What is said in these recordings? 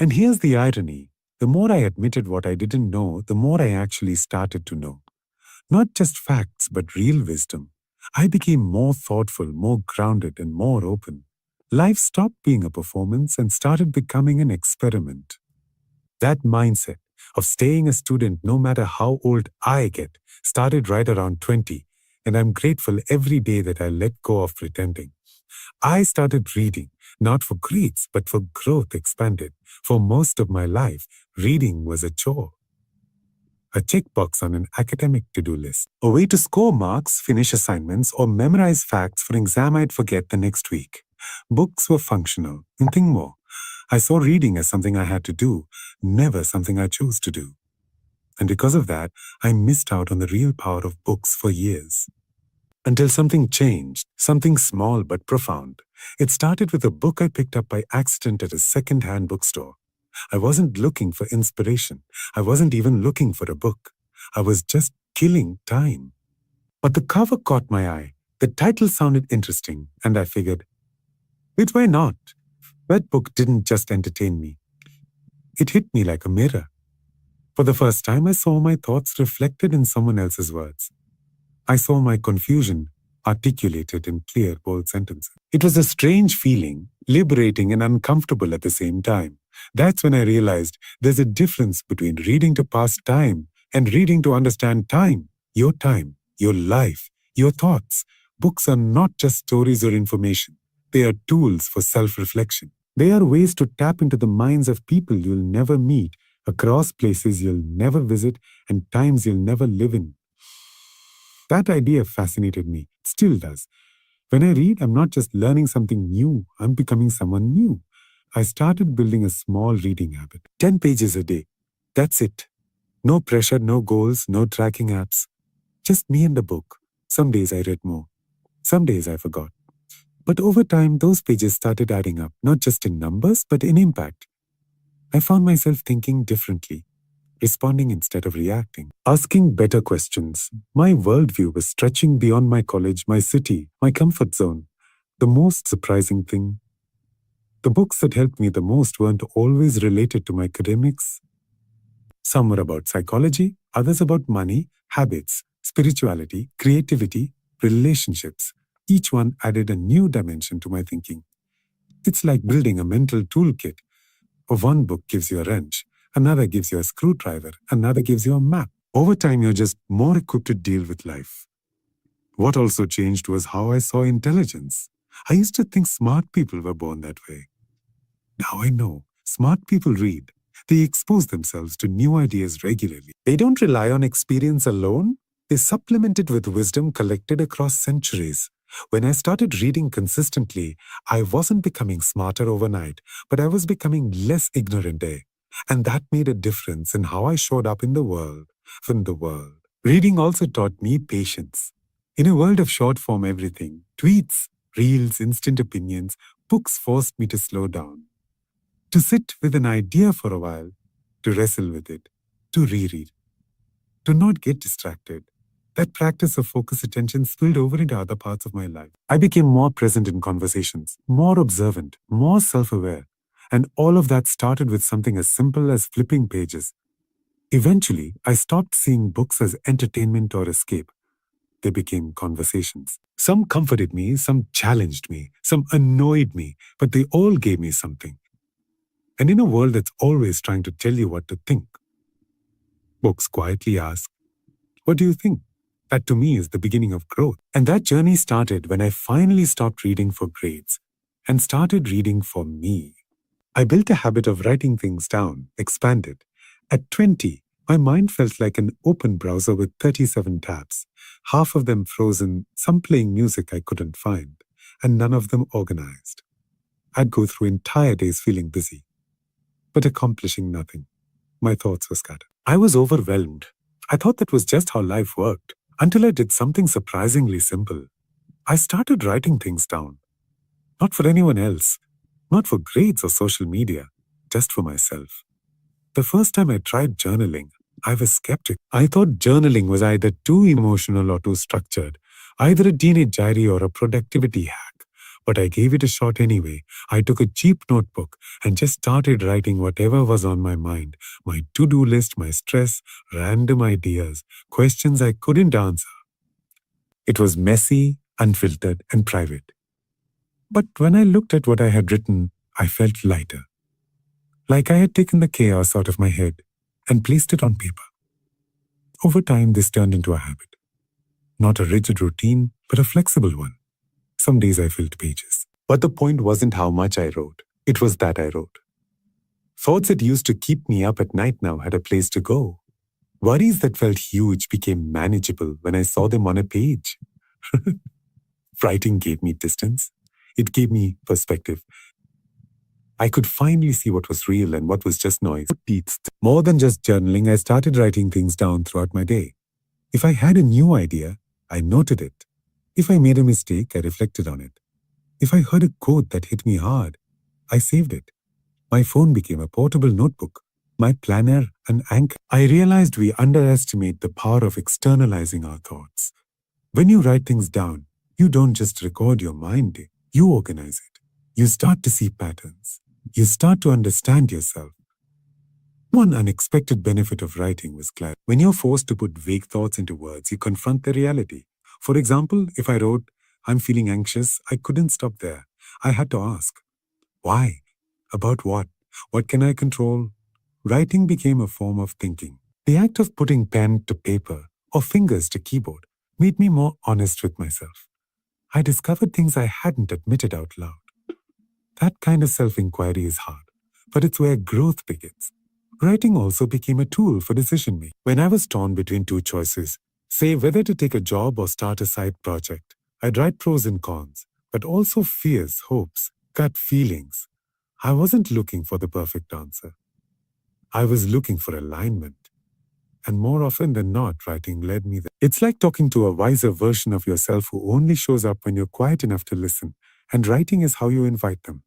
And here's the irony. The more I admitted what I didn't know, the more I actually started to know. Not just facts, but real wisdom. I became more thoughtful, more grounded, and more open. Life stopped being a performance and started becoming an experiment. That mindset of staying a student no matter how old I get started right around 20, and I'm grateful every day that I let go of pretending. I started reading, not for grades, but for growth expanded. For most of my life, reading was a chore, a checkbox on an academic to-do list, a way to score marks, finish assignments, or memorize facts for an exam I'd forget the next week. Books were functional. And think more. I saw reading as something I had to do, never something I chose to do. And because of that, I missed out on the real power of books for years. Until something changed, something small but profound. It started with a book I picked up by accident at a second-hand bookstore. I wasn't looking for inspiration. I wasn't even looking for a book. I was just killing time. But the cover caught my eye. The title sounded interesting, and I figured, why not? That book didn't just entertain me. It hit me like a mirror. For the first time, I saw my thoughts reflected in someone else's words. I saw my confusion articulated in clear, bold sentences. It was a strange feeling, liberating and uncomfortable at the same time. That's when I realized there's a difference between reading to pass time and reading to understand time, your life, your thoughts. Books are not just stories or information. They are tools for self-reflection. They are ways to tap into the minds of people you'll never meet, across places you'll never visit, and times you'll never live in. That idea fascinated me. It still does. When I read, I'm not just learning something new, I'm becoming someone new. I started building a small reading habit. 10 pages a day. That's it. No pressure, no goals, no tracking apps. Just me and the book. Some days I read more. Some days I forgot. But over time, those pages started adding up, not just in numbers, but in impact. I found myself thinking differently, responding instead of reacting, asking better questions. My worldview was stretching beyond my college, my city, my comfort zone. The most surprising thing, the books that helped me the most weren't always related to my academics. Some were about psychology, others about money, habits, spirituality, creativity, relationships. Each one added a new dimension to my thinking. It's like building a mental toolkit. One book gives you a wrench, another gives you a screwdriver, another gives you a map. Over time, you're just more equipped to deal with life. What also changed was how I saw intelligence. I used to think smart people were born that way. Now I know smart people read. They expose themselves to new ideas regularly. They don't rely on experience alone. They supplement it with wisdom collected across centuries. When I started reading consistently, I wasn't becoming smarter overnight, but I was becoming less ignorant there. And that made a difference in how I showed up in the world. Reading also taught me patience. In a world of short-form everything, tweets, reels, instant opinions, books forced me to slow down. To sit with an idea for a while, to wrestle with it, to reread, to not get distracted. That practice of focused attention spilled over into other parts of my life. I became more present in conversations, more observant, more self-aware. And all of that started with something as simple as flipping pages. Eventually, I stopped seeing books as entertainment or escape. They became conversations. Some comforted me, some challenged me, some annoyed me, but they all gave me something. And in a world that's always trying to tell you what to think, books quietly ask, what do you think? That to me is the beginning of growth. And that journey started when I finally stopped reading for grades and started reading for me. I built a habit of writing things down, expanded. At 20, my mind felt like an open browser with 37 tabs, half of them frozen, some playing music I couldn't find, and none of them organized. I'd go through entire days feeling busy, but accomplishing nothing. My thoughts were scattered. I was overwhelmed. I thought that was just how life worked, until I did something surprisingly simple. I started writing things down. Not for anyone else, not for grades or social media, just for myself. The first time I tried journaling, I was skeptical. I thought journaling was either too emotional or too structured, either a teenage diary or a productivity hack. But I gave it a shot anyway. I took a cheap notebook and just started writing whatever was on my mind. My to-do list, my stress, random ideas, questions I couldn't answer. It was messy, unfiltered, and private. But when I looked at what I had written, I felt lighter. Like I had taken the chaos out of my head and placed it on paper. Over time, this turned into a habit. Not a rigid routine, but a flexible one. Some days I filled pages. But the point wasn't how much I wrote. It was that I wrote. Thoughts that used to keep me up at night now had a place to go. Worries that felt huge became manageable when I saw them on a page. Writing gave me distance. It gave me perspective. I could finally see what was real and what was just noise. More than just journaling, I started writing things down throughout my day. If I had a new idea, I noted it. If I made a mistake, I reflected on it. If I heard a quote that hit me hard, I saved it. My phone became a portable notebook, my planner an anchor. I realized we underestimate the power of externalizing our thoughts. When you write things down, you don't just record your mind, you organize it. You start to see patterns. You start to understand yourself. One unexpected benefit of writing was clarity. When you're forced to put vague thoughts into words, you confront the reality. For example, if I wrote, "I'm feeling anxious," I couldn't stop there. I had to ask, why? About what? What can I control? Writing became a form of thinking. The act of putting pen to paper or fingers to keyboard made me more honest with myself. I discovered things I hadn't admitted out loud. That kind of self-inquiry is hard, but it's where growth begins. Writing also became a tool for decision-making. When I was torn between two choices, say whether to take a job or start a side project, I'd write pros and cons, but also fears, hopes, gut feelings. I wasn't looking for the perfect answer. I was looking for alignment. And more often than not, writing led me there. It's like talking to a wiser version of yourself who only shows up when you're quiet enough to listen, and writing is how you invite them.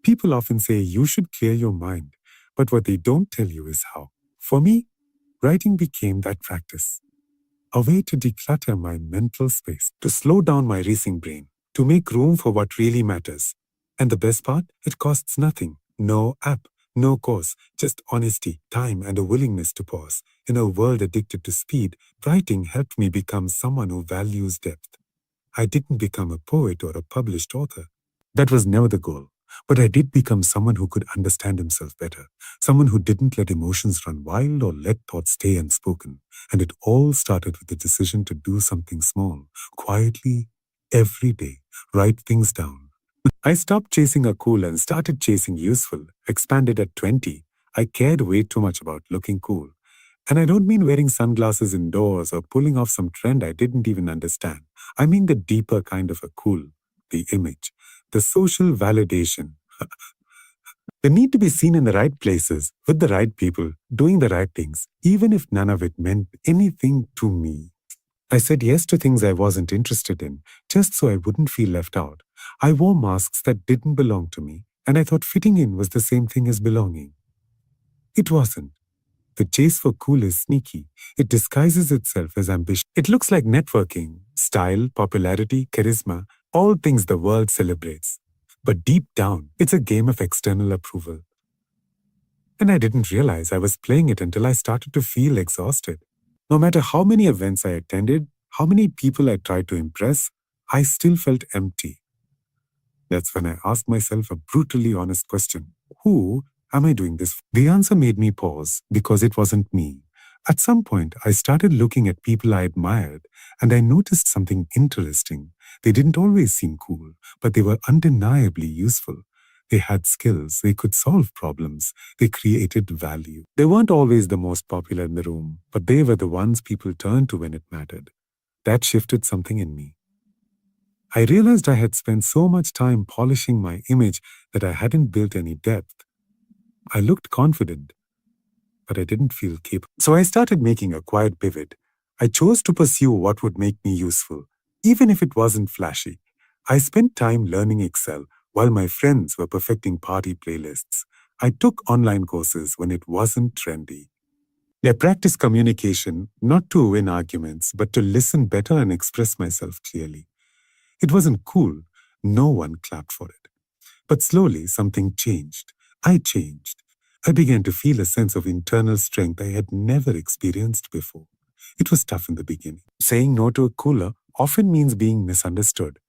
People often say you should clear your mind, but what they don't tell you is how. For me, writing became that practice. A way to declutter my mental space, to slow down my racing brain, to make room for what really matters. And the best part, it costs nothing. No app, no course, just honesty, time, and a willingness to pause. In a world addicted to speed, writing helped me become someone who values depth. I didn't become a poet or a published author. That was never the goal. But I did become someone who could understand himself better, someone who didn't let emotions run wild or let thoughts stay unspoken. And it all started with the decision to do something small, quietly, every day, write things down. I stopped chasing a cool and started chasing useful. Expanded at 20, I cared way too much about looking cool. And I don't mean wearing sunglasses indoors or pulling off some trend I didn't even understand. I mean the deeper kind of a cool, the image, the social validation, the need to be seen in the right places, with the right people, doing the right things, even if none of it meant anything to me. I said yes to things I wasn't interested in, just so I wouldn't feel left out. I wore masks that didn't belong to me, and I thought fitting in was the same thing as belonging. It wasn't. The chase for cool is sneaky. It disguises itself as ambition. It looks like networking, style, popularity, charisma, all things the world celebrates. But deep down, it's a game of external approval. And I didn't realize I was playing it until I started to feel exhausted. No matter how many events I attended, how many people I tried to impress, I still felt empty. That's when I asked myself a brutally honest question. Who am I doing this for? The answer made me pause because it wasn't me. At some point, I started looking at people I admired, and I noticed something interesting. They didn't always seem cool, but they were undeniably useful. They had skills, they could solve problems, they created value. They weren't always the most popular in the room, but they were the ones people turned to when it mattered. That shifted something in me. I realized I had spent so much time polishing my image that I hadn't built any depth. I looked confident, but I didn't feel capable. So I started making a quiet pivot. I chose to pursue what would make me useful, even if it wasn't flashy. I spent time learning Excel while my friends were perfecting party playlists. I took online courses when it wasn't trendy. I practiced communication, not to win arguments, but to listen better and express myself clearly. It wasn't cool, No one clapped for it. But slowly, something changed. I changed. I began to feel a sense of internal strength I had never experienced before. It was tough in the beginning. Saying no to a cooler often means being misunderstood.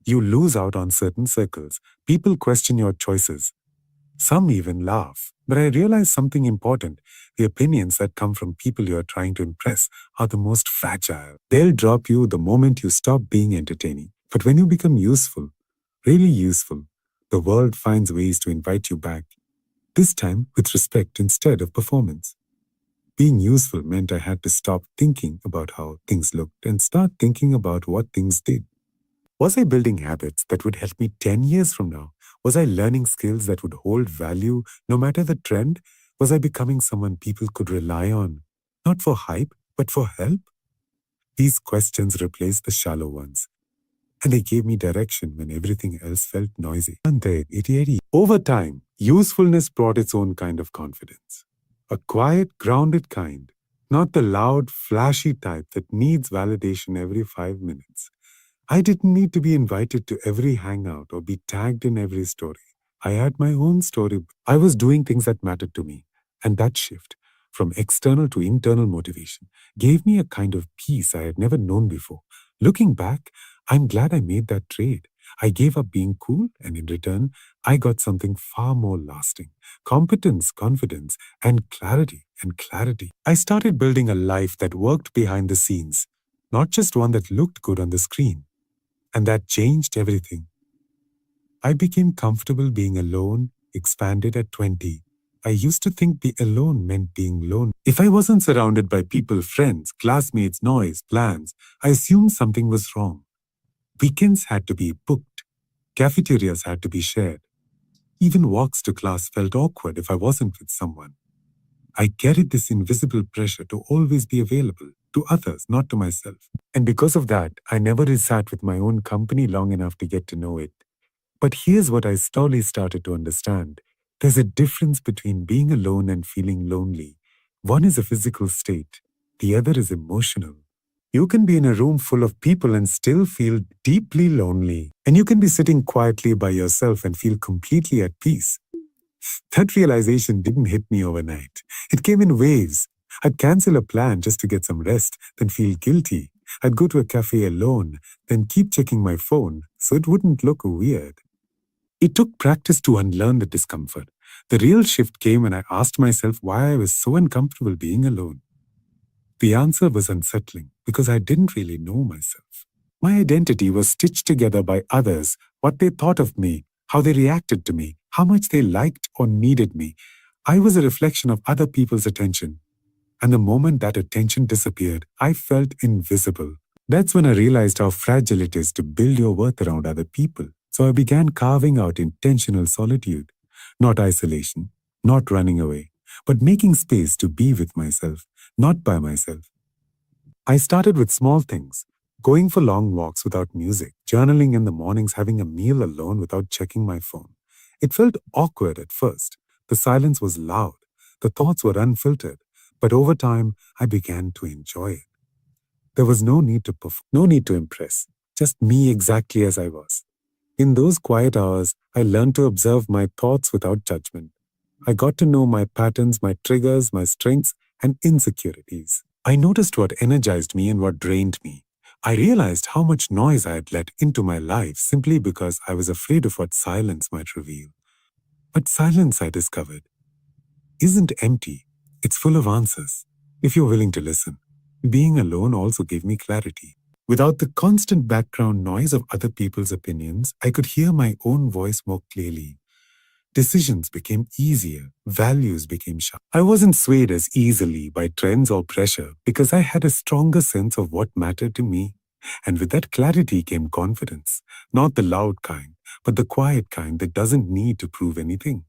You lose out on certain circles. People question your choices. Some even laugh. But I realized something important. The opinions that come from people you are trying to impress are the most fragile. They'll drop you the moment you stop being entertaining. But when you become useful, really useful, the world finds ways to invite you back. This time with respect instead of performance. Being useful meant I had to stop thinking about how things looked and start thinking about what things did. Was I building habits that would help me 10 years from now? Was I learning skills that would hold value no matter the trend? Was I becoming someone people could rely on? Not for hype, but for help? These questions replaced the shallow ones, and they gave me direction when everything else felt noisy. Over time, usefulness brought its own kind of confidence. A quiet, grounded kind, not the loud, flashy type that needs validation every 5 minutes. I didn't need to be invited to every hangout or be tagged in every story. I had my own story. I was doing things that mattered to me. And that shift, from external to internal motivation, gave me a kind of peace I had never known before. Looking back, I'm glad I made that trade. I gave up being cool, and in return, I got something far more lasting. Competence, confidence, and clarity. I started building a life that worked behind the scenes, not just one that looked good on the screen. And that changed everything. I became comfortable being alone, expanded at 20. I used to think being alone meant being alone. If I wasn't surrounded by people, friends, classmates, noise, plans, I assumed something was wrong. Weekends had to be booked. Cafeterias had to be shared. Even walks to class felt awkward if I wasn't with someone. I carried this invisible pressure to always be available to others, not to myself. And because of that, I never sat with my own company long enough to get to know it. But here's what I slowly started to understand. There's a difference between being alone and feeling lonely. One is a physical state, the other is emotional. You can be in a room full of people and still feel deeply lonely. And you can be sitting quietly by yourself and feel completely at peace. That realization didn't hit me overnight. It came in waves. I'd cancel a plan just to get some rest, then feel guilty. I'd go to a cafe alone, then keep checking my phone so it wouldn't look weird. It took practice to unlearn the discomfort. The real shift came when I asked myself why I was so uncomfortable being alone. The answer was unsettling because I didn't really know myself. My identity was stitched together by others, what they thought of me, how they reacted to me, how much they liked or needed me. I was a reflection of other people's attention. And the moment that attention disappeared, I felt invisible. That's when I realized how fragile it is to build your worth around other people. So I began carving out intentional solitude, not isolation, not running away, but making space to be with myself, not by myself. I started with small things, going for long walks without music, journaling in the mornings, having a meal alone without checking my phone. It felt awkward at first. The silence was loud. The thoughts were unfiltered. But over time, I began to enjoy it. There was no need to perform, no need to impress, just me exactly as I was. In those quiet hours, I learned to observe my thoughts without judgment. I got to know my patterns, my triggers, my strengths, and insecurities. I noticed what energized me and what drained me. I realized how much noise I had let into my life simply because I was afraid of what silence might reveal. But silence, I discovered, isn't empty. It's full of answers, if you're willing to listen. Being alone also gave me clarity. Without the constant background noise of other people's opinions, I could hear my own voice more clearly. Decisions became easier, values became sharp. I wasn't swayed as easily by trends or pressure because I had a stronger sense of what mattered to me. And with that clarity came confidence, not the loud kind, but the quiet kind that doesn't need to prove anything.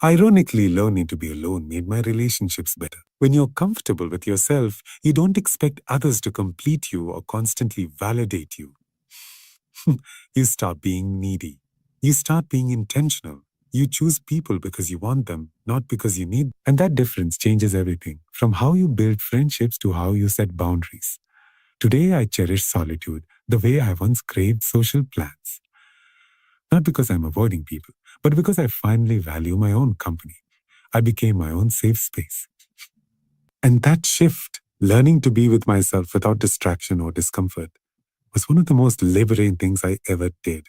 Ironically, learning to be alone made my relationships better. When you're comfortable with yourself, you don't expect others to complete you or constantly validate you. You stop being needy. You start being intentional. You choose people because you want them, not because you need them. And that difference changes everything, from how you build friendships to how you set boundaries. Today, I cherish solitude the way I once craved social plans. Not because I'm avoiding people, but because I finally value my own company. I became my own safe space. And that shift, learning to be with myself without distraction or discomfort, was one of the most liberating things I ever did.